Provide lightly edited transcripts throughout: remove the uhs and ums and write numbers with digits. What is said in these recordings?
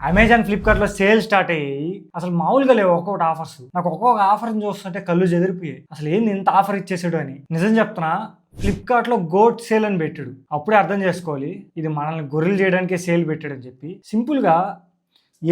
Amazon Flipkart లో sale start అయ్యాయి. అసలు మామూలుగా లేవు ఒక్కొక్కటి ఆఫర్స్. నాకు ఒక్కొక్క ఆఫర్ చూస్తుంటే కళ్ళు చెదిరిపోయాయి. అసలు ఏంది ఇంత ఆఫర్ ఇచ్చేసాడు అని. నిజం చెప్తున్నా, ఫ్లిప్కార్ట్ లో గోట్ సేల్ అని పెట్టాడు. అప్పుడే అర్థం చేసుకోవాలి ఇది మనల్ని గొర్రెలు చేయడానికే సేల్ పెట్టాడు అని చెప్పి. సింపుల్ గా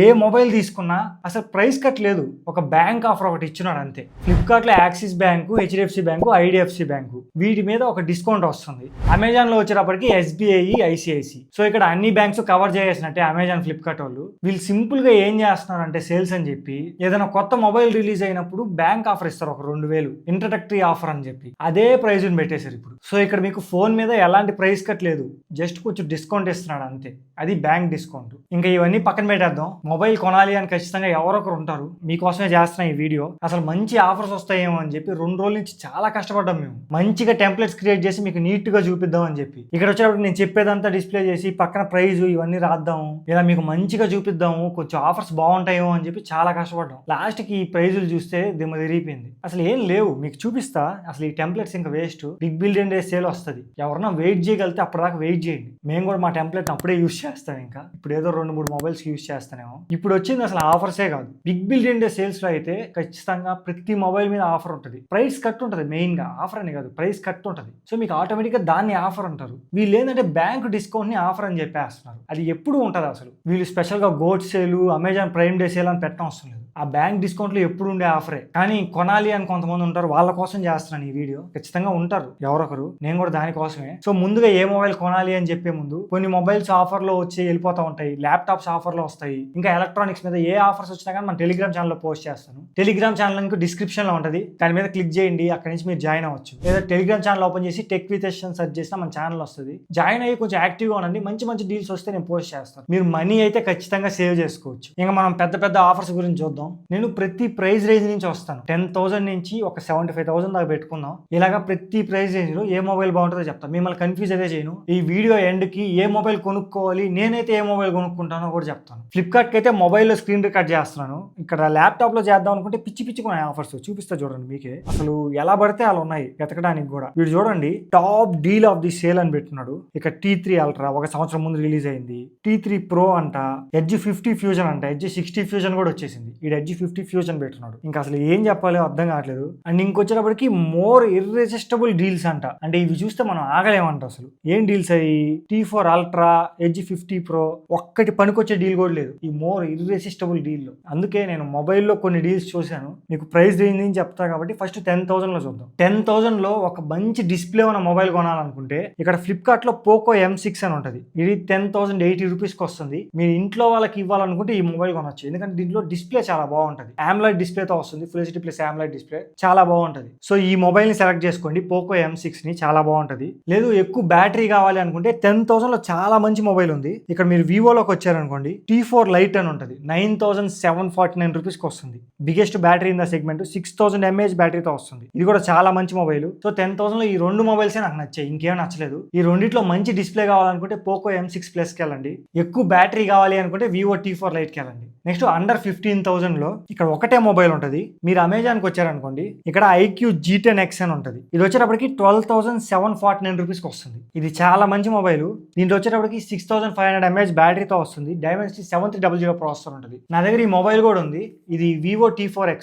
ఏ మొబైల్ తీసుకున్నా అసలు ప్రైస్ కట్ లేదు. ఒక బ్యాంక్ ఆఫర్ ఒకటి ఇచ్చినాడు అంతే. ఫ్లిప్కార్ట్లో axis bank, HDFC bank, IDFC bank వీటి మీద ఒక డిస్కౌంట్ వస్తుంది. అమెజాన్లో వచ్చేటప్పటికి ఎస్బీఐ, ఐసిఐసి. సో ఇక్కడ అన్ని బ్యాంక్స్ కవర్ చేసినట్టే అమెజాన్ ఫ్లిప్కార్ట్ వాళ్ళు. వీళ్ళు సింపుల్గా ఏం చేస్తున్నారంటే సేల్స్ అని చెప్పి ఏదైనా కొత్త మొబైల్ రిలీజ్ అయినప్పుడు బ్యాంక్ ఆఫర్ ఇస్తారు ఒక 2000 ఇంట్రడక్టరీ ఆఫర్ అని చెప్పి. అదే ప్రైజ్ని పెట్టేశారు ఇప్పుడు. సో ఇక్కడ మీకు ఫోన్ మీద ఎలాంటి ప్రైస్ కట్ లేదు, జస్ట్ కొంచెం డిస్కౌంట్ ఇస్తున్నాడు అంతే. అది బ్యాంక్ డిస్కౌంట్. ఇంకా ఇవన్నీ పక్కన పెట్టేద్దాం. మొబైల్ కొనాలి అని ఖచ్చితంగా ఎవరొకరు ఉంటారు. మీకోసమే చేస్తున్నాం ఈ వీడియో. అసలు మంచి ఆఫర్స్ వస్తాయేమో అని చెప్పి 2 రోజుల నుంచి చాలా కష్టపడ్డాం మేము. మంచిగా టెంప్లెట్స్ క్రియేట్ చేసి మీకు నీట్ గా చూపిద్దాం అని చెప్పి. ఇక్కడ వచ్చేటప్పుడు నేను చెప్పేదంతా డిస్ప్లే చేసి పక్కన ప్రైజ్ ఇవన్నీ రాద్దాము, ఇలా మీకు మంచిగా చూపిద్దాము, కొంచెం ఆఫర్స్ బాగుంటాయేమో అని చెప్పి చాలా కష్టపడ్డాం. లాస్ట్ కి ఈ ప్రైజులు చూస్తే దిమ్మ తిరిగిపోయింది. అసలు ఏం లేవు. మీకు చూపిస్తా. అసలు ఈ టెంప్లెట్స్ ఇంకా waste. Big billion day sale వస్తుంది. ఎవరన్నా వెయిట్ చేయగలిగితే అప్పటిదాకా వెయిట్ చేయండి. మేము కూడా మా టెంప్లెట్ అప్పుడే యూస్ చేస్తాం. ఇంకా ఇప్పుడు ఏదో 2-3 మొబైల్స్ యూస్ చేస్తానేమో. ఇప్పుడు వచ్చింది అసలు ఆఫర్సే కాదు. బిగ్ బిలియన్ డే సేల్స్ లో అయితే ఖచ్చితంగా ప్రతి మొబైల్ మీద ఆఫర్ ఉంటుంది. ప్రైస్ కట్ ఉంటుంది. మెయిన్ గా ఆఫర్ అని కాదు, ప్రైస్ కట్ ఉంటుంది. సో మీకు ఆటోమేటిక్ గా దాన్ని ఆఫర్ అంటారు. వీళ్ళు ఏంటంటే బ్యాంక్ డిస్కౌంట్ ని ఆఫర్ అని చెప్పేస్తున్నారు. అది ఎప్పుడు ఉంటుంది అసలు. వీళ్ళు స్పెషల్ గా GOAT sale, Amazon Prime Day sale అని పెట్టడం అవసరం లేదు. ఆ బ్యాంక్ డిస్కౌంట్లు ఎప్పుడు ఉండే ఆఫరే. కానీ కొనాలి అని కొంతమంది ఉంటారు, వాళ్ళ కోసం చేస్తున్నాను ఈ వీడియో. ఖచ్చితంగా ఉంటారు ఎవరొకరు, నేను కూడా దానికోసమే. సో ముందుగా ఏ మొబైల్ కొనాలి అని చెప్పే ముందు కొన్ని మొబైల్స్ ఆఫర్ లో వచ్చి వెళ్ళిపోతా ఉంటాయి. ల్యాప్టాప్స్ ఆఫర్ లో వస్తాయి. ఇంకా ఎలక్ట్రానిక్స్ మీద ఏ ఆఫర్స్ వచ్చినా కానీ మన టెలిగ్రామ్ ఛానల్లో పోస్ట్ చేస్తాను. టెలిగ్రామ్ ఛానల్ లింక్ డిస్క్రిప్షన్ లో ఉంటుంది. దాని మీద క్లిక్ చేయండి. అక్కడి నుంచి మీరు జాయిన్ అవ్వచ్చు. లేదా టెలిగ్రామ్ ఛానల్ ఓపెన్ చేసి టెక్ విత్ యశ్ సెర్చ్ చేసినా మన ఛానల్ వస్తుంది. జాయిన్ అయ్యి కొంచెం యాక్టివ్గా ఉండండి. మంచి మంచి డీల్స్ వస్తే నేను పోస్ట్ చేస్తాను. మీరు మనీ అయితే ఖచ్చితంగా సేవ్ చేసుకోవచ్చు. ఇంకా మనం పెద్ద పెద్ద ఆఫర్స్ గురించి చూద్దాం. నేను ప్రతి ప్రైస్ రేంజ్ నుంచి వస్తాను. 10,000 నుంచి ఒక 75,000 దాకా పెట్టుకుందాం. ఇలాగా ప్రతి ప్రైస్ రేంజ్ లో ఏ మొబైల్ బాగుంటుందో చెప్తాను. మిమ్మల్ని కన్ఫ్యూజ్ అయితే చేయను. ఈ వీడియో ఎండ్ కి ఏ మొబైల్ కొనుక్కోవాలి, నేనైతే ఏ మొబైల్ కొనుక్కుంటానో కూడా చెప్తాను. ఫ్లిప్కార్ట్ కి అయితే మొబైల్ లో స్క్రీన్ రికార్డ్ చేస్తున్నాను. ఇక్కడ ల్యాప్టాప్ లో చేద్దాం అనుకుంటే పిచ్చి పిచ్చి కొన్ని ఆఫర్స్ చూపిస్తా చూడండి. మీకే అసలు ఎలా పడితే అలా ఉన్నాయి వెతకడానికి కూడా. వీడు చూడండి, top deal of the sale అని పెట్టున్నాడు. ఇక T3 అల్ట్రా 1 సంవత్సరం ముందు రిలీజ్ అయింది. T3 Pro అంట, ఎడ్జ్ 50 ఫ్యూజన్ అంట, ఎడ్జ్ 60 ఫ్యూజన్ కూడా వచ్చేసింది. ఈ ఎడ్జ్ 50 ఫ్యూజన్ పెట్టున్నాడు. ఇంకా అసలు ఏం చెప్పాలో అర్థం కావట్లేదు. అండ్ ఇంకొచ్చేటప్పటికి మోర్ ఇర్రెసిస్టబుల్ డీల్స్ అంట. అంటే ఇవి చూస్తే మనం ఆగలేమంట. అసలు ఏం డీల్స్ అయ్యి. T4 అల్ట్రా, ఎడ్జ్ 50 Pro ఒక్కటి పనికొచ్చే డీల్ కూడా లేదు ఈ మోర్ ఇర్రెసిస్టబుల్ డీల్. అందుకే నేను మొబైల్లో కొన్ని డీల్స్ చూశాను. మీకు ప్రైస్ రేంజ్ నుంచి చెప్తా కాబట్టి ఫస్ట్ 10,000 లో చూద్దాం. 10,000 లో ఒక మంచి డిస్ప్లే ఉన్న మొబైల్ కొనాలనుకుంటే ఇక్కడ ఫ్లిప్కార్ట్ లో పోకో M6 అని ఉంటుంది. ఇది 10,080 రూపీస్ కి వస్తుంది. మీరు ఇంట్లో వాళ్ళకి ఇవ్వాలనుకుంటే ఈ మొబైల్ కొనొచ్చు. ఎందుకంటే దీంట్లో డిస్ప్లే చాలా బాగుంటుంది. AMOLED డిస్ప్లేతో వస్తుంది. Full HD plus AMOLED display చాలా బాగుంటుంది. సో ఈ మొబైల్ ని సెలెక్ట్ చేసుకోండి. పోకో M6 ని చాలా బాగుంటుంది. లేదు ఎక్కువ బ్యాటరీ కావాలి అనుకుంటే 10,000 లో చాలా మంచి మొబైల్ ఉంది. ఇక్కడ మీరు వివోలోకి వచ్చారనుకోండి, T4 లైట్ అని ఉంటుంది. 9,749 రూపీస్ కి వస్తుంది. Biggest battery in the segment. 6,000 mAh బ్యాటరీతో వస్తుంది. ఇది కూడా చాలా మంచి మొబైల్. సో 10,000 లో ఈ 2 మొబైల్సే నాకు నచ్చాయి. ఇంకేం నచ్చలేదు. ఈ రెండిట్లో మంచి డిస్ప్లే కావాలనుకుంటే పోకో M6 ప్లస్ కి వెళ్ళండి. ఎక్కువ బ్యాటరీ కావాలి అనుకుంటే వివో T4 లైట్ కి వెళ్ళండి. నెక్స్ట్ అండర్ 15,000 లో ఇక్కడ ఒకటే మొబైల్ ఉంటుంది. మీరు అమెజాన్కి వచ్చారనుకోండి, ఇక్కడ IQ G10X అని ఉంటుంది. ఇది వచ్చేటప్పటికి 12,749 రూపీస్కి వస్తుంది. ఇది చాలా మంచి మొబైల్. దీంట్లో వచ్చేటప్పటికి 6,500 mAh బ్యాటరీతో వస్తుంది. Dimensity 7300 ప్రాసెసర్ ఉంటుంది. నా దగ్గర ఈ మొబైల్ కూడా ఉంది. ఇది వివో T4X.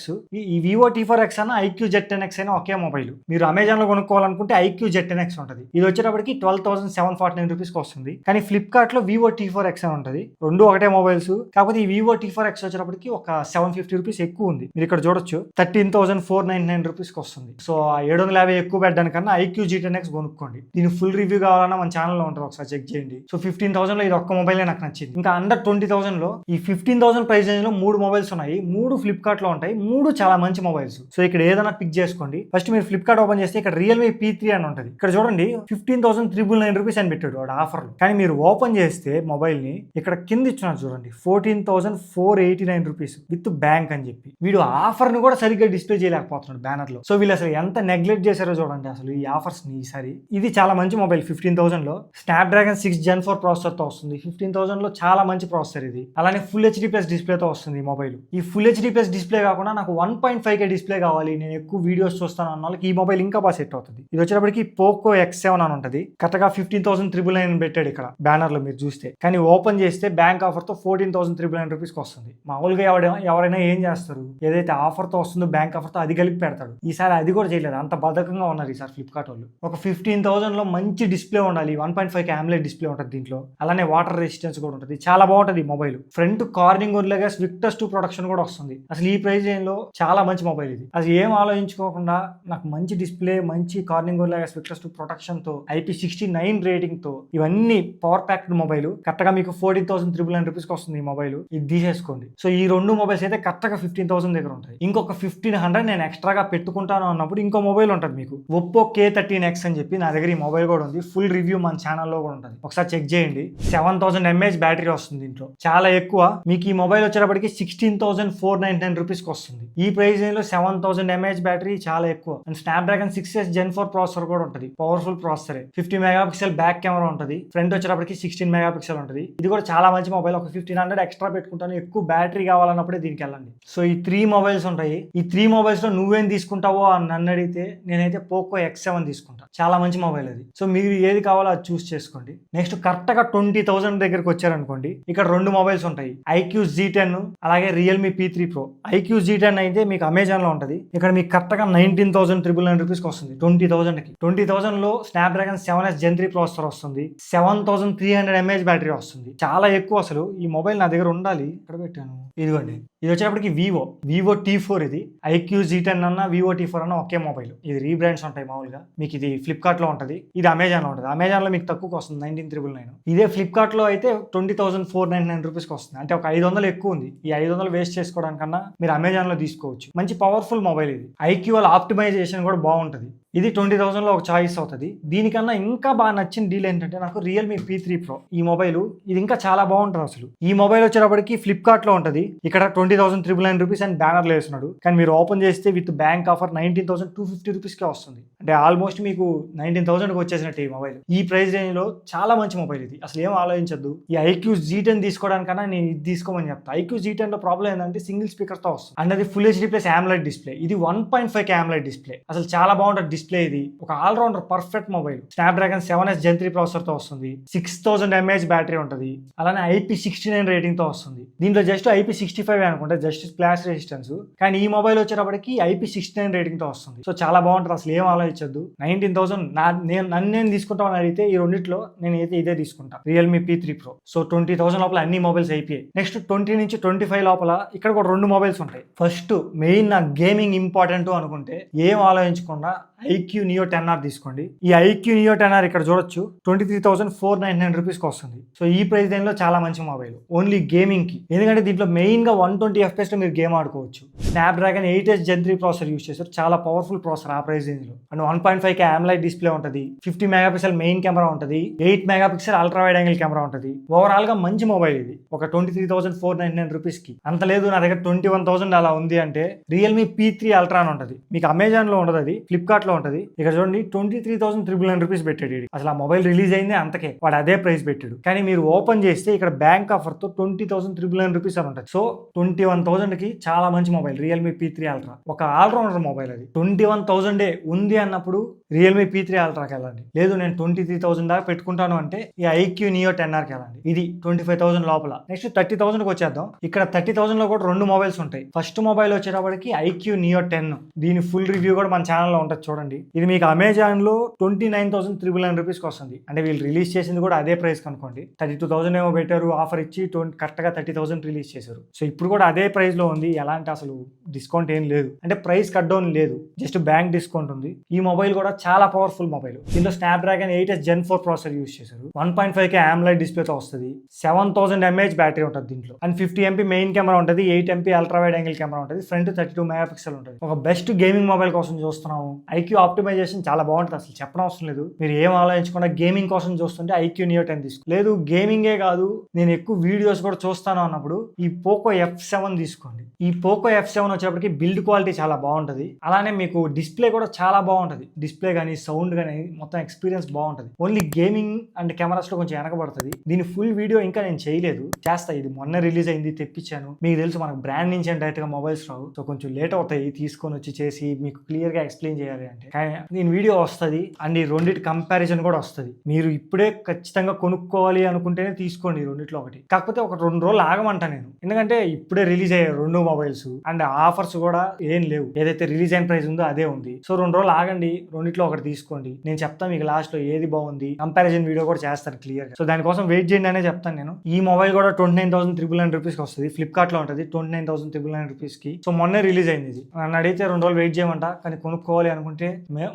ఈ వివో T4X అన్న IQ Z10X అయినా ఒకే మొబైల్. మీరు అమెజాన్ లో కొనుక్కోవాలనుకుంటే IQ Z10X ఉంటుంది. ఇది వచ్చేటప్పటికి 12,749 రూపీస్కి వస్తుంది. కానీ ఫ్లిప్కార్ట్ లో వివో T4X అని ఉంటుంది. రెండు ఒకటే మొబైల్స్. కాకపోతే ఈ వివో T4X వచ్చేటప్పటికి ఒక 750 రూపీస్ ఎక్కువ ఉంది. మీరు ఇక్కడ చూడొచ్చు 13,499 రూపీస్కి వస్తుంది. సో 750 ఎక్కువ పెట్టడానికన్నా IQ G10X కొనుక్కోండి. దీని ఫుల్ రివ్యూ కావాలన్నా మన ఛానల్లో ఉంటుంది, ఒకసారి చెక్ చేయండి. సో 15,000 లో ఇది ఒక్క మొబైలే నాకు నచ్చింది. ఇంకా అండర్ 20,000 లో ఈ 15,000 ప్రైస్ రేంజ్ లో 3 మొబైల్స్ ఉన్నాయి. 3 ఫ్లిప్కార్ట్ లో ఉంటాయి. 3 చాలా మంచి మొబైల్స్. సో ఇక్కడ ఏదైనా పిక్ చేసుకోండి. ఫస్ట్ మీరు ఫ్లిప్కార్ట్ ఓపెన్ చేస్తే ఇక్కడ రియల్మీ P3 అని ఉంటుంది. ఇక్కడ చూడండి 15,399 రూపీస్ అని పెట్టాడు వాడు ఆఫర్ లో. కానీ మీరు ఓపెన్ చేస్తే మొబైల్ ని ఇక్కడ కింద ఇచ్చున్నారు చూడండి 14,489 రూపీస్ విత్ బ్యాంక్ అని చెప్పి. వీడు ఆఫర్ ని కూడా సరిగ్గా డిస్ప్లే చేయలేకపోతున్నాడు బ్యానర్ లో. సో వీళ్ళు అసలు ఎంత నెగ్లెక్ట్ చేశారో చూడండి అసలు ఈ ఆఫర్స్ ని ఈసారి. ఇది చాలా మంచి మొబైల్. 15,000 లో స్నాప్డ్రాగన్ 6 Gen 4 ప్రాసెసర్ తో వస్తుంది. 15,000 లో చాలా మంచి ప్రాసెసర్ ఇది. అలానే ఫుల్ హెచ్డీ ప్లస్ డిస్ప్లేతో వస్తుంది ఈ మొబైల్. ఈ ఫుల్ హెచ్డీ ప్లస్ డిస్ప్లే కాకుండా నాకు 1.5K డిస్ప్లే కావాలి, నేను ఎక్కువ వీడియోస్ చూస్తాను అన్న వాళ్ళకి ఈ మొబైల్ ఇంకా బాగా సెట్ అవుతుంది. ఇది వచ్చేటప్పటికి పోకో X7 అని ఉంటుంది. కరెక్ట్గా 15,999 పెట్టాడు ఇక్కడ బ్యానర్ లో మీరు చూస్తే, కానీ ఓపెన్ చేస్తే బ్యాంక్ ఆఫర్ తో 14,999 రూపీస్కి వస్తుంది. మామూలుగా ఎవరైనా ఏం చేస్తారు, ఏదైతే ఆఫర్ తో వస్తుందో బ్యాంక్ ఆఫర్ తో అది కలిపి పెడతాడు. ఈసారి అది కూడా చేయలేదు, అంత బద్ధకంగా ఉన్నారు ఈసారి ఫ్లిప్కార్ట్ వాళ్ళు. ఒక 15,000 లో మంచి డిస్ప్లే ఉండాలి, 1.5K AMOLED డిస్ప్లే ఉంటుంది దీంట్లో. అలానే వాటర్ రెసిస్టెన్స్ కూడా ఉంటుంది, చాలా బాగుంటుంది మొబైల్. ఫ్రంట్ కార్నింగ్ లాగా Victus 2 ప్రొడక్షన్ కూడా వస్తుంది. అసలు ఈ ప్రైస్ రేంజ్ లో చాలా మంచి మొబైల్ ఇది. అది ఏం ఆలోచించుకోకుండా నాకు మంచి డిస్ప్లే, మంచి కార్నింగ్ లాగా Victus 2 ప్రొటెక్షన్ తో, IP69 రేటింగ్ తో, ఇవన్నీ పవర్ ప్యాక్డ్ మొబైల్ కరెక్ట్ గా మీకు 14,399 రూపీస్కి వస్తుంది ఈ మొబైల్. ఇది తీసేసుకోండి. సో ఈ రెండు మొబైల్స్ అయితే కరెక్ట్ గా 15,000 దగ్గర ఉంటాయి. ఇంకొక 1,500 నేను ఎక్స్ట్రాగా పెట్టుకుంటాను అన్నప్పుడు ఇంకో మొబైల్ ఉంటుంది మీకు, ఒప్పో K13X అని చెప్పి. నా దగ్గర ఈ మొబైల్ కూడా ఉంది, ఫుల్ రివ్యూ మన ఛానల్లో కూడా ఉంటుంది, ఒకసారి చెక్ చేయండి. 7000 mAh బ్యాటరీ వస్తుంది దీంట్లో, చాలా ఎక్కువ. మీకు ఈ మొబైల్ వచ్చేటప్పటికి 16,499 రూపీస్కి వస్తుంది. ఈ ప్రైస్ రేంజ్ లో 7000 mAh బ్యాటరీ చాలా ఎక్కువ. And Snapdragon 6S Gen 4 processor కూడా ఉంటుంది, powerful processor. 50 megapixel back camera ఉంటుంది, ఫ్రంట్ వచ్చేటప్పటికి 16 మెగాపిక్సెల్ ఉంటుంది. ఇది కూడా చాలా మంచి మొబైల్. ఒక 1,500 ఎక్స్ట్రా పెట్టుకుంటాను, ఎక్కువ బ్యాటరీ కావాలన్నప్పుడే దీనికి వెళ్ళండి. సో ఈ 3 మొబైల్స్ ఉంటాయి. ఈ 3 మొబైల్స్ లో నువ్వేం తీసుకుంటావో అని నన్ను అడిగితే నేనైతే పోకో X7 తీసుకుంటా, చాలా మంచి మొబైల్ అది. సో మీరు ఏది కావాలో అది చూస్ చేసుకోండి. నెక్స్ట్ కరెక్ట్ గా 20,000 దగ్గరకు వచ్చారనుకోండి, ఇక్కడ 2 మొబైల్స్ ఉంటాయి, iQOO Z10 అలాగే Realme P3 Pro. iQOO Z10 అయితే మీకు అమెజాన్ లో ఉంటుంది. ఇక్కడ మీకు కరెక్ట్ గా 19,999 రూపీస్కి వస్తుంది 20,000కి. 20,000 లో స్నాప్డ్రాగన్ 7S Gen 3 ప్రాసెసర్ వస్తుంది, 7,300 mAh బ్యాటరీ వస్తుంది, చాలా ఎక్కువ. అసలు ఈ మొబైల్ నా దగ్గర ఉండాలి, ఇక్కడ పెట్టాను, ఇదిగోండి. ఇది వచ్చేటప్పటికి వివో T4. ఇది iQOO Z10 అన్న వివో T4 అన్న ఒకే మొబైల్. ఇది రీబ్రాండ్స్ ఉంటాయి మామూలుగా. మీకు ఇది ఫ్లిప్కార్ట్ లో ఉంటుంది, ఇది అమెజాన్ లో ఉంటుంది. అమెజాన్ లో మీకు తక్కువకి వస్తుంది 19,999. ఇదే ఫ్లిప్కార్ట్ లో అయితే 20,499 రూపీస్కి వస్తుంది, అంటే ఒక 500 ఎక్కువ ఉంది. ఈ 500 వేస్ట్ చేసుకోవడానికన్నా మీరు అమెజాన్ లో తీసుకోవచ్చు. మంచి పవర్ఫుల్ మొబైల్ ఇది. iQOO ఆప్టిమైజేషన్ కూడా బాగుంటుంది. ఇది 20,000 లో ఒక చాయిస్ అవుతుంది. దీనికన్నా ఇంకా బాగా నచ్చిన డీల్ ఏంటంటే నాకు Realme P3 Pro. ఈ మొబైల్ ఇది ఇంకా చాలా బాగుంటుంది. అసలు ఈ మొబైల్ వచ్చేటప్పటికి ఫ్లిప్కార్ట్ లో ఉంటుంది. ఇక్కడ 20,399 రూపీస్ అని బ్యానర్ లో వేస్తున్నాడు, కానీ మీరు ఓపెన్ చేస్తే విత్ బ్యాంక్ ఆఫర్ 19,250 రూపీస్కే వస్తుంది. అంటే ఆల్మోస్ట్ మీకు 19,000కి వచ్చేసినట్టు ఈ మొబైల్. ఈ ప్రైస్ రేంజ్ లో చాలా మంచి మొబైల్ ఇది, అసలు ఏం ఆలోచించద్దు. ఈ iQOO Z10 తీసుకోవడానికన్నా నేను ఇది తీసుకోమని చెప్తా. iQOO Z10 లో ప్రాబ్లం ఏంటంటే సింగిల్ స్పీకర్ తో వస్తుంది, అండ్ అది full HD plus AMOLED display. ఇది 1.5K AMOLED డిస్ప్లే, అసలు చాలా బాగుంటుంది డిస్ప్లే. ఇది ఒక allrounder perfect mobile. Snapdragon 7S Gen 3 processor తో వస్తుంది, 6,000 mAh బ్యాటరీ ఉంటుంది, అలానే IP69 రేటింగ్ తో వస్తుంది. దీంట్లో జస్ట్ IP65 అనుకుంటే, జస్ట్ స్ప్లాష్ రెసిస్టెన్స్. కానీ ఈ మొబైల్ వచ్చేటప్పటికి IP69 రేటింగ్ తో వస్తుంది. సో చాలా బాగుంటుంది, అసలు ఏం ఆలోచించద్దు. 19,000 నేను తీసుకుంటామని అడిగితే ఈ రెండిట్లో నేను అయితే ఇదే తీసుకుంటా, Realme P3 Pro. సో 20,000 లోపల అన్ని మొబైల్స్ అయిపోయాయి. నెక్స్ట్ 20 నుంచి 25 లోపల ఇక్కడ కూడా 2 మొబైల్స్ ఉంటాయి. ఫస్ట్ మెయిన్ నా గేమింగ్ ఇంపార్టెంట్ అనుకుంటే ఏం ఆలోచించకుండా iQOO Neo 10R తీసుకోండి. ఈ iQOO Neo 10R ఇక్కడ చూడొచ్చు 23,499 రూపీస్కి వస్తుంది. సో ఈ ప్రైస్ రేంజ్ లో చాలా మంచి మొబైల్, ఓన్లీ గేమింగ్ కి. ఎందుకంటే దీంట్లో మెయిన్ గా 120 FPS లో మీరు గేమ్ ఆడుకోవచ్చు. Snapdragon 8S Gen 3 processor use చేశారు, చాలా పవర్ఫుల్ ప్రాసెసర్ ఆ ప్రైస్ రేంజ్ లో. అండ్ 1.5K AMOLED డిస్ప్లే ఉంటుంది, 50 మెగాపిక్సెల్ మెయిన్ కెమెరా ఉంటుంది, 8 megapixel ultra wide angle camera ఉంటుంది. ఓవరాల్ గా మంచి మొబైల్ ఇది, ఒక 23,499 రూపీస్కి. అంత లేదు నా దగ్గర 21,000 అలా ఉంది అంటే Realme P3 Ultra అని ఉంటుంది, మీకు అమెజాన్ లో ఉండదు, అది ఫ్లిప్కార్ట్ లో ఉంటది. ఇక్కడ చూడండి 23,399 రూపీస్ పెట్టాడు. అసలు ఆ మొబైల్ రిలీజ్ అయింది అంతకే, వాడు అదే ప్రైస్ పెట్టాడు. కానీ మీరు ఓపెన్ చేస్తే ఇక్కడ బ్యాంక్ ఆఫర్ తో 20,399 రూపీస్ అని ఉంటుంది. సో 21,000 కి చాలా మంచి మొబైల్ Realme P3 Ultra, ఒక ఆల్రౌండర్ మొబైల్. అది 21,000 ఉంది అన్నప్పుడు Realme P3 Ultraకి వెళ్ళండి. లేదు నేను 23,000 దాకా పెట్టుకుంటాను అంటే ఈ iQOO Neo 10Rకి వెళ్ళండి. ఇది 25,000 లోపల. నెక్స్ట్ 30,000కి వచ్చేద్దాం. ఇక్కడ 30,000 లో కూడా 2 మొబైల్స్ ఉంటాయి. ఫస్ట్ మొబైల్ వచ్చేటప్పటికి iQOO Neo 10. దీని ఫుల్ రివ్యూ కూడా మన ఛానల్లో ఉంటుంది, చూడండి. ఇది మీకు అమెజాన్ లో 29,399 రూపీస్కి వస్తుంది. అంటే వీళ్ళు రిలీజ్ చేసింది కూడా అదే ప్రైస్ కనుకోండి. 32,000 ఏమో పెట్టారు, ఆఫర్ ఇచ్చి కరెక్ట్ గా 30,000 రిలీజ్ చేశారు. సో ఇప్పుడు కూడా అదే ప్రైస్ లో ఉంది, ఎలాంటి అసలు డిస్కౌంట్ ఏం లేదు, అంటే ప్రైస్ కట్ డౌన్ లేదు, జస్ట్ బ్యాంక్ డిస్కౌంట్ ఉంది. ఈ మొబైల్ కూడా చాలా పవర్ఫుల్ మొబైల్. దీంట్లో Snapdragon 8S Gen 4 processor use చేశారు, 1.5K AMOLED డిస్ప్లేతో వస్తుంది, 7,000 mAh బ్యాటరీ ఉంటుంది దీంట్లో, అండ్ 50 MP మెయిన్ కెమెరా ఉంటుంది, 8 MP ultra wide angle camera ఉంటుంది, ఫ్రంట్ 32 మెగాపిక్సెల్ ఉంటుంది. ఒక బెస్ట్ గేమింగ్ మొబైల్ కోసం చూస్తున్నాము, iQOO ఐక్యూ ఆప్టిమైజేషన్ చాలా బాగుంటుంది, అసలు చెప్పనవసరం లేదు. మీరు ఏం ఆలోచించకుండా గేమింగ్ కోసం చూస్తుంటే ఐక్యూ నియో 10 తీసుకో. లేదు గేమింగే కాదు నేను ఎక్కువ వీడియోస్ కూడా చూస్తాను అన్నప్పుడు ఈ పోకో F7 తీసుకోండి. ఈ పోకో F7 వచ్చేప్పటికి బిల్డ్ క్వాలిటీ చాలా బాగుంటుంది, అలానే మీకు డిస్ప్లే కూడా చాలా బాగుంటుంది. డిస్ప్లే కానీ సౌండ్ కానీ మొత్తం ఎక్స్పీరియన్స్ బాగుంటుంది. ఓన్లీ గేమింగ్ అండ్ కెమెరాస్ లో కొంచెం వెనకబడుతుంది. దీని ఫుల్ వీడియో ఇంకా నేను చేయలేదు, చేస్తా. ఇది మొన్న రిలీజ్ అయింది, తెప్పించాను. మీకు తెలుసు మనకు బ్రాండ్ నుంచి డైరెక్ట్ గా మొబైల్స్ రావు, సో కొంచెం లేట్ అవుతాయి తీసుకొని వచ్చి చేసి మీకు క్లియర్ గా ఎక్స్ప్లెయిన్ చేయాలి అంటే. కానీ దీని వీడియో వస్తుంది అండ్ ఈ రెండింటి కంపారిజన్ కూడా వస్తుంది. మీరు ఇప్పుడే ఖచ్చితంగా కొనుక్కోవాలి అనుకుంటేనే తీసుకోండి రెండిట్లో ఒకటి. కాకపోతే ఒక 2 రోజులు ఆగమంటా నేను, ఎందుకంటే ఇప్పుడే రిలీజ్ అయ్యాయి 2 మొబైల్స్ అండ్ ఆఫర్స్ కూడా ఏం లేవు. ఏదైతే రిలీజ్ అయిన ప్రైస్ ఉందో అదే ఉంది. సో 2 రోజులు ఆగండి, రెండిట్లో ఒకటి తీసుకోండి. నేను చెప్తాను మీకు లాస్ట్ లో ఏది బాగుంది, కంపారిజన్ వీడియో కూడా చేస్తాను క్లియర్ గా. సో దానికోసం వెయిట్ చేయండి అనే చెప్తాను నేను. ఈ మొబైల్ కూడా 29,999 రూపీస్ కి వస్తుంది, ఫ్లిప్కార్ట్ లో ఉంటుంది 29,999 రూపీస్ కి. సో మొన్నే రిలీజ్ అయింది ఇది. నన్ను అడిగితే 2 రోజులు వెయిట్ చేయమంట. కానీ కొనుక్కోవాలి అనుకుంటే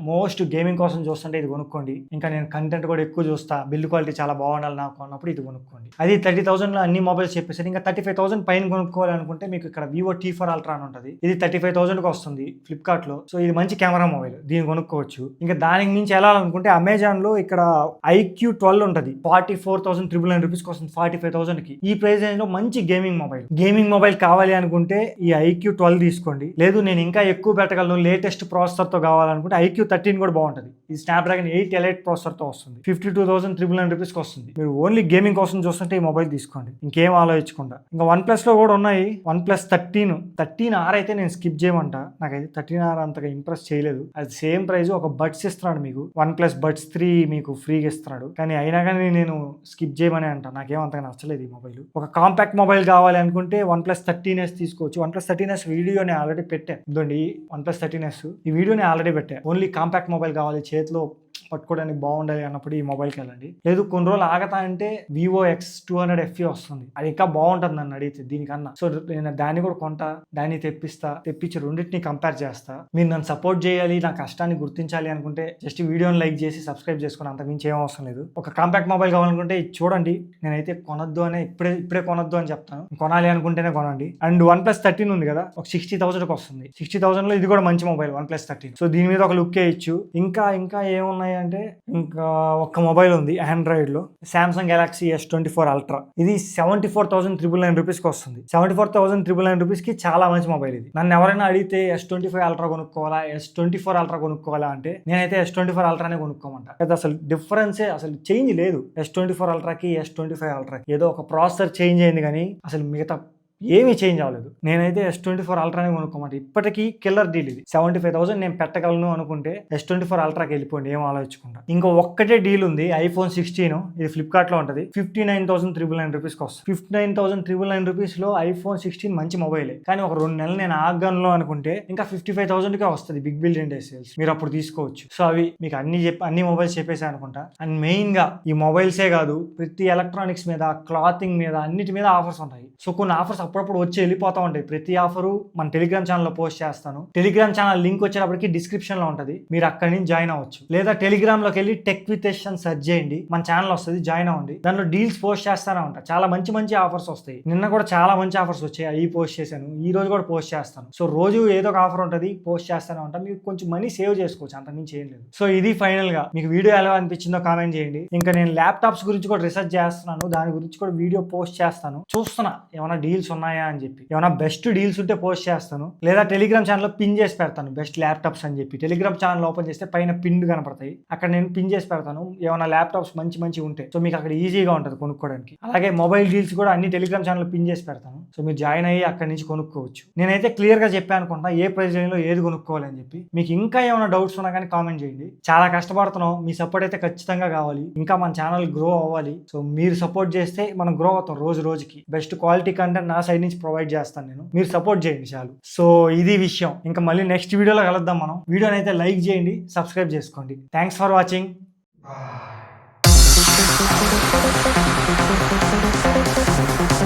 మోస్ట్ గేమింగ్ కోసం చూస్తుంటే ఇది కొనుక్కోండి. ఇంకా నేను కంటెంట్ కూడా ఎక్కువ చూస్తా, బిల్డ్ క్వాలిటీ చాలా బాగుండాలి నాకు అన్నప్పుడు ఇది కొనుక్కోండి. అది 30,000 లో అన్ని మొబైల్స్ చెప్పేసి ఇంకా 35,000 పైన కొనుక్కోవాలి అనుకుంటే మీకు ఇక్కడ వివో T4 అల్ట్రా అని ఉంటుంది. ఇది 35,000 కి వస్తుంది ఫ్లిప్కార్ట్ లో. సో ఇది మంచి కెమెరా మొబైల్, దీన్ని కొనుక్కోవచ్చు. ఇంకా దానికి మించి వెళ్ళాలనుకుంటే అమెజాన్ లో ఇక్కడ IQ 12 ఉంటుంది, 44,999 రూపీస్ కి వస్తుంది 45,000 కి. ఈ ప్రైస్ రేంజ్ లో మంచి గేమింగ్ మొబైల్ కావాలి అనుకుంటే ఈ IQ 12 తీసుకోండి. లేదు నేను ఇంకా ఎక్కువ పెట్టగలను, లేటెస్ట్ ప్రాసెసర్ తో కావాలనుకుంటే IQ 13 కూడా బాగుంటుంది. ఇది స్నాప్డ్రాగన్ 8 Elite ప్రాసెసర్ తో వస్తుంది, 52,999 రూపీస్ కి వస్తుంది. మీరు ఓన్లీ గేమింగ్ కోసం చూస్తుంటే ఈ మొబైల్ తీసుకోండి, ఇంకేం ఆలోచించకుండా. ఇంకా OnePlus లో కూడా ఉన్నాయి. OnePlus 13R అయితే నేను స్కిప్ చేయమంట. నాకైతే 13R అంతగా ఇంప్రెస్ చేయలేదు. అది సేమ్ ప్రైస్, ఒక బడ్స్ ఇస్తున్నాడు మీకు, OnePlus Buds 3 మీకు ఫ్రీగా ఇస్తున్నాడు. కానీ అయినా కానీ నేను స్కిప్ చేయమని అంట, నాకేం అంతగా నచ్చలేదు ఈ మొబైల్. ఒక కాంపాక్ట్ మొబైల్ కావాలి అనుకుంటే OnePlus 13s తీసుకోవచ్చు. OnePlus 13s వీడియోని ఆల్రెడీ పెట్టా, ఇదండి OnePlus 13s ఈ వీడియోని ఆల్రెడీ పెట్టా. ఓన్లీ కాంపాక్ట్ మొబైల్ కావాలి, చేతిలో పట్టుకోవడానికి బాగుండాలి అన్నప్పుడు ఈ మొబైల్కి వెళ్ళండి. లేదు కొన్ని రోజులు ఆగతా అంటే Vivo X200 FE వస్తుంది, అది ఇంకా బాగుంటుంది నన్ను అడిగితే దీనికన్నా. సో నేను దాన్ని కూడా కొంటా, దాన్ని తెప్పించి రెండింటిని కంపేర్ చేస్తా. మీరు నన్ను సపోర్ట్ చేయాలి, నా కష్టాన్ని గుర్తించాలి అనుకుంటే జస్ట్ వీడియోని లైక్ చేసి సబ్స్క్రైబ్ చేసుకుని, అంత మించి ఏం అవసరం లేదు. ఒక కాంపాక్ట్ మొబైల్ కావాలనుకుంటే ఇది చూడండి. నేనైతే కొనొద్దు అని ఇప్పుడే కొనొద్దు అని చెప్తాను, కొనాలి అనుకుంటేనే కొనండి. అండ్ OnePlus 13 ఉంది కదా, ఒక 60,000కి వస్తుంది. 60,000 లో ఇది కూడా మంచి మొబైల్ OnePlus 13. సో దీని మీద ఒక లుక్ వేయచ్చు. ఇంకా ఏమున్నాయి అంటే ఇంకా ఒక మొబైల్ ఉంది ఆండ్రాయిడ్ లో, Samsung Galaxy S24 Ultra. ఇది 74,999 రూపీస్ కి వస్తుంది. 74,999 రూపీస్ కి చాలా మంచి మొబైల్ ఇది. నన్ను ఎవరైనా అడిగితే S25 Ultra కొనుక్కోవాలా, S24 Ultra కొనుక్కోవాలా అంటే నేనైతే S24 Ultra నే కొనుక్కోమంట. అసలు డిఫరెన్సే అసలు చేంజ్ లేదు S24 Ultra కి S25 Ultra కి. ఏదో ఒక ప్రాసెసర్ చేంజ్ అయింది కానీ అసలు మిగతా ఏమీ చేంజ్ అవ్వలేదు. నేనైతే S24 Ultraనే కొనుక్కోమంటే. ఇప్పటికీ కిల్లర్ డీల్ ఇది. 75,000 నేను పెట్టగలను అనుకుంటే S24 Ultraకి వెళ్ళిపోండి, ఏం ఆలోచించకుండా. ఇంకో ఒక్కటే డీల్ ఉంది, iPhone 16. ఇది ఫ్లిప్కార్ట్ లో ఉంటుంది, 59,999 రూపీస్కి వస్తుంది. 59,999 రూపీస్ లో iPhone 16 మంచి మొబైలే. కానీ ఒక 2 నెలలు నేను ఆగను అనుకుంటే ఇంకా 55,000కే వస్తుంది బిగ్ బిలియన్ డే సేల్స్, మీరు అప్పుడు తీసుకోవచ్చు. సో అవి మీకు అన్ని మొబైల్స్ చెప్పేసి అనుకుంటా. అండ్ మెయిన్ గా ఈ మొబైల్సే కాదు, ప్రతి ఎలక్ట్రానిక్స్ మీద, క్లాతింగ్ మీద, అన్నిటి మీద ఆఫర్స్ ఉంటాయి. సో కొన్ని ఆఫర్స్ అప్పుడప్పుడు వచ్చి వెళ్ళిపోతా ఉంటాయి. ప్రతి ఆఫరు మన టెలిగ్రామ్ ఛానల్లో పోస్ట్ చేస్తాను. టెలిగ్రామ్ ఛానల్ లింక్ వచ్చేటప్పటికి డిస్క్రిప్షన్ లో ఉంటుంది, మీరు అక్కడి నుంచి జాయిన్ అవ్వచ్చు. లేదా టెలిగ్రామ్ లోకి వెళ్ళి టెక్ విత్ యష్ అని సెర్చ్ చేయండి, మన ఛానల్ వస్తుంది, జాయిన్ అవ్వండి. దాంట్లో డీల్స్ పోస్ట్ చేస్తానే ఉంటా, చాలా మంచి ఆఫర్స్ వస్తాయి. నిన్న కూడా చాలా మంచి ఆఫర్స్ వచ్చాయి, అవి పోస్ట్ చేశాను. ఈ రోజు కూడా పోస్ట్ చేస్తాను. సో రోజు ఏదో ఒక ఆఫర్ ఉంటుంది, పోస్ట్ చేస్తానే ఉంటా. మీకు కొంచెం మనీ సేవ్ చేసుకోవచ్చు, అంత మించి ఏం లేదు. సో ఇది ఫైనల్ గా మీకు వీడియో ఎలా అనిపించిందో కామెంట్ చేయండి. ఇంకా నేను ల్యాప్టాప్స్ గురించి కూడా రీసెర్చ్ చేస్తున్నాను, దాని గురించి కూడా వీడియో పోస్ట్ చేస్తాను. చూస్తున్నా ఏమైనా డీల్స్ ఉన్నాయా అని చెప్పి, ఏమైనా బెస్ట్ డీల్స్ ఉంటే పోస్ట్ చేస్తాను. లేదా టెలిగ్రామ్ ఛానల్లో పిన్ చేసి పెడతాను బెస్ట్ ల్యాప్టాప్స్ అని చెప్పి. టెలిగ్రామ్ ఛానల్ ఓపెన్ చేస్తే పైన పిన్ కనపడతాయి, అక్కడ నేను పిన్ చేసి పెడతాను ఏమైనా ల్యాప్టాప్స్ మంచి ఉంటాయి. సో మీకు అక్కడ ఈజీగా ఉంటుంది కొనుక్కోవడానికి. అలాగే మొబైల్ డీల్స్ కూడా అన్ని టెలిగ్రామ్ ఛానల్లో పిన్ చేసి పెడతాను, సో మీరు జాయిన్ అయ్యి అక్కడి నుంచి కొనుక్కోవచ్చు. నేనైతే క్లియర్ గా చెప్పాను అనుకుంటా ఏ ప్రైస్ రేంజ్ లో ఏది కొనుక్కోవాలని చెప్పి. మీకు ఇంకా ఏమైనా డౌట్స్ ఉన్నా కానీ కామెంట్ చేయండి. చాలా కష్టపడుతున్నాం, మీ సపోర్ట్ అయితే ఖచ్చితంగా కావాలి. ఇంకా మన ఛానల్ గ్రో అవ్వాలి. సో మీరు సపోర్ట్ చేస్తే మనం గ్రో అవుతాం రోజుకి. బెస్ట్ క్వాలిటీ కంటెంట్ నా సైడ్ నుంచి ప్రొవైడ్ చేస్తాను నేను, మీరు సపోర్ట్ చేయండి చాలు. సో ఇది విషయం. ఇంకా మళ్ళీ నెక్స్ట్ వీడియోలో కలుద్దాం మనం. వీడియోని అయితే లైక్ చేయండి, సబ్స్క్రైబ్ చేసుకోండి. Thanks for watching. Bye.